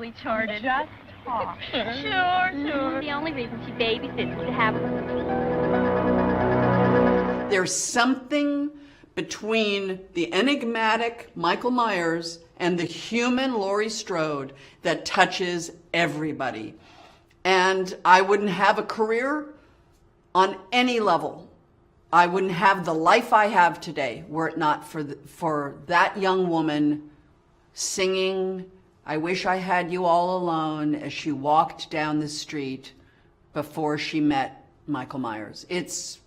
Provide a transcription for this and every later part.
really charted. Just talk. Sure. The only reason she babysits is to have... There's something between the enigmatic Michael Myers and the human Laurie Strode that touches everybody. And I wouldn't have a career on any level. I wouldn't have the life I have today were it not for that young woman singing "I Wish I Had You All Alone" as she walked down the street before she met Michael Myers. It's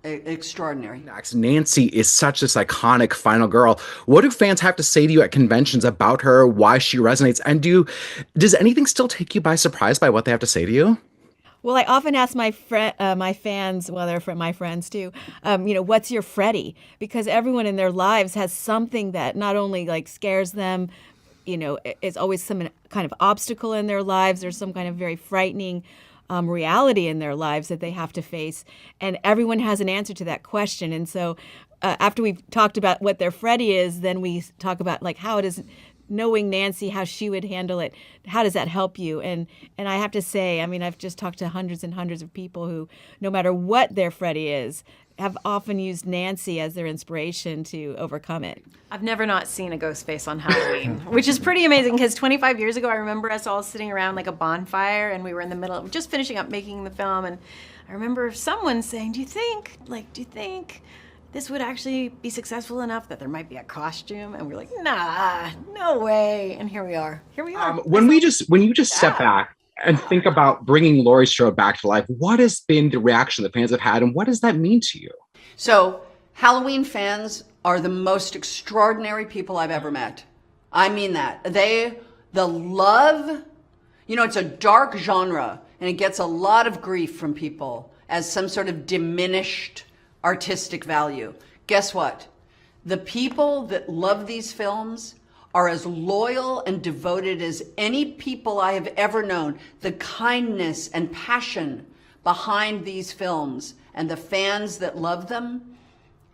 extraordinary. Next, Nancy is such this iconic final girl. What do fans have to say to you at conventions about her, why she resonates, and does anything still take you by surprise by what they have to say to you? Well, I often ask my fans, well, they're my friends too, what's your Freddy? Because everyone in their lives has something that not only like scares them, is always some kind of obstacle in their lives or some kind of very frightening reality in their lives that they have to face. And everyone has an answer to that question. And so after we've talked about what their Freddy is, then we talk about like how it is knowing Nancy, how she would handle it. How does that help you? And I have to say, I mean, I've just talked to hundreds and hundreds of people who, no matter what their Freddy is, have often used Nancy as their inspiration to overcome it. I've never not seen a ghost face on Halloween, which is pretty amazing because 25 years ago, I remember us all sitting around like a bonfire and we were in the middle of just finishing up making the film. And I remember someone saying, do you think this would actually be successful enough that there might be a costume? And we're like, nah, no way. And here we are. When you just step back and think about bringing Laurie Strode back to life, what has been the reaction the fans have had, and what does that mean to you? So Halloween fans are the most extraordinary people I've ever met. I mean that. The love, it's a dark genre and it gets a lot of grief from people as some sort of diminished artistic value. Guess what? The people that love these films are as loyal and devoted as any people I have ever known. The kindness and passion behind these films and the fans that love them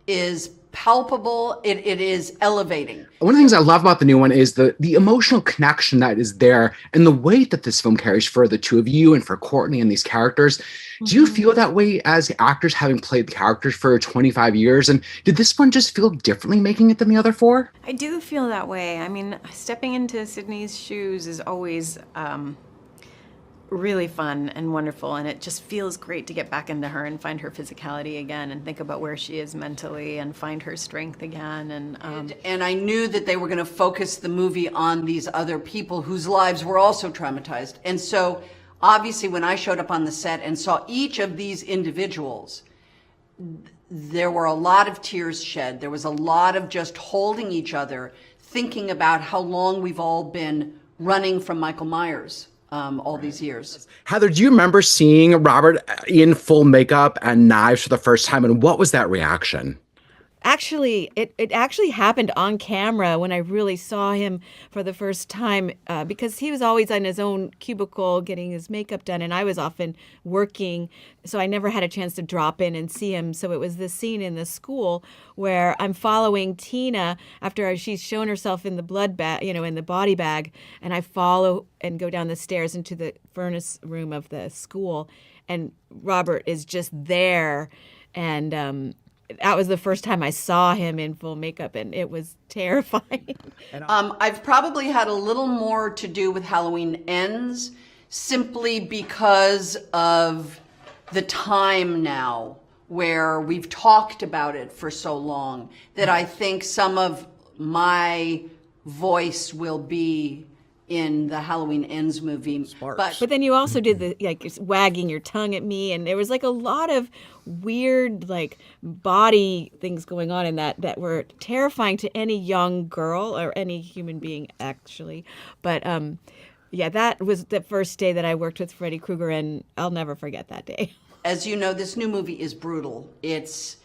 is palpable. It is elevating. One of the things I love about the new one is the emotional connection that is there and the weight that this film carries for the two of you and for Courtney and these characters. Mm-hmm. Do you feel that way as actors, having played the characters for 25 years? And did this one just feel differently making it than the other four? I do feel that way. I mean, stepping into Sydney's shoes is always really fun and wonderful, and it just feels great to get back into her and find her physicality again and think about where she is mentally and find her strength again. And I knew that they were going to focus the movie on these other people whose lives were also traumatized. And so obviously when I showed up on the set and saw each of these individuals, there were a lot of tears shed. There was a lot of just holding each other, thinking about how long we've all been running from Michael Myers. All these years. Heather, do you remember seeing Robert in full makeup and knives for the first time? And what was that reaction? Actually, it actually happened on camera when I really saw him for the first time because he was always on his own cubicle getting his makeup done, and I was often working, so I never had a chance to drop in and see him. So it was this scene in the school where I'm following Tina after she's shown herself in the blood bag, in the body bag, and I follow and go down the stairs into the furnace room of the school, and Robert is just there, and that was the first time I saw him in full makeup, and it was terrifying. I've probably had a little more to do with Halloween Ends simply because of the time now where we've talked about it for so long that I think some of my voice will be in the Halloween Ends movie. But then you also did the wagging your tongue at me, and there was a lot of weird body things going on in that were terrifying to any young girl or any human being actually. But that was the first day that I worked with Freddy Krueger, and I'll never forget that day. As you know, this new movie is brutal. It's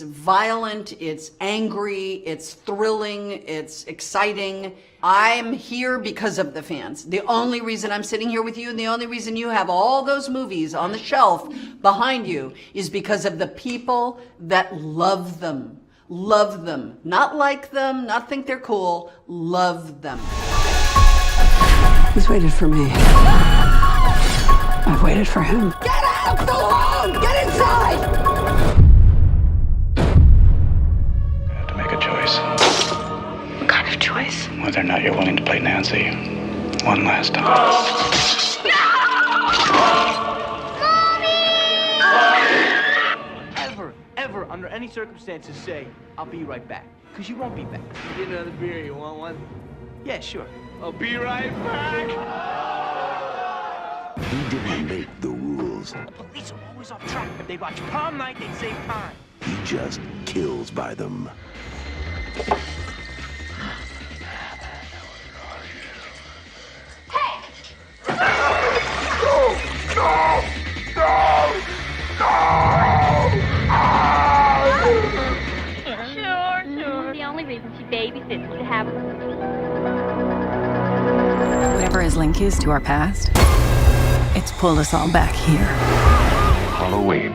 violent, it's angry, it's thrilling, it's exciting. I'm here because of the fans. The only reason I'm sitting here with you and the only reason you have all those movies on the shelf behind you is because of the people that love them. Love them. Not like them, not think they're cool, love them. He's waited for me. I've waited for him. Get out of the room! Get inside! You have to make a choice. What kind of choice? Whether or not you're willing to play Nancy one last time. Ever, under any circumstances, say, I'll be right back. Because you won't be back. Get another beer, you want one? Yeah, sure. I'll be right back! He didn't make the rules. The police are always off track. If they watch prom night, they save time. He just kills by them. Sure. The only reason she babysits is to have a... Whatever his link is to our past, it's pulled us all back here. Halloween,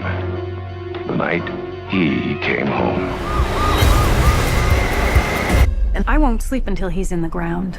the night he came home. And I won't sleep until he's in the ground.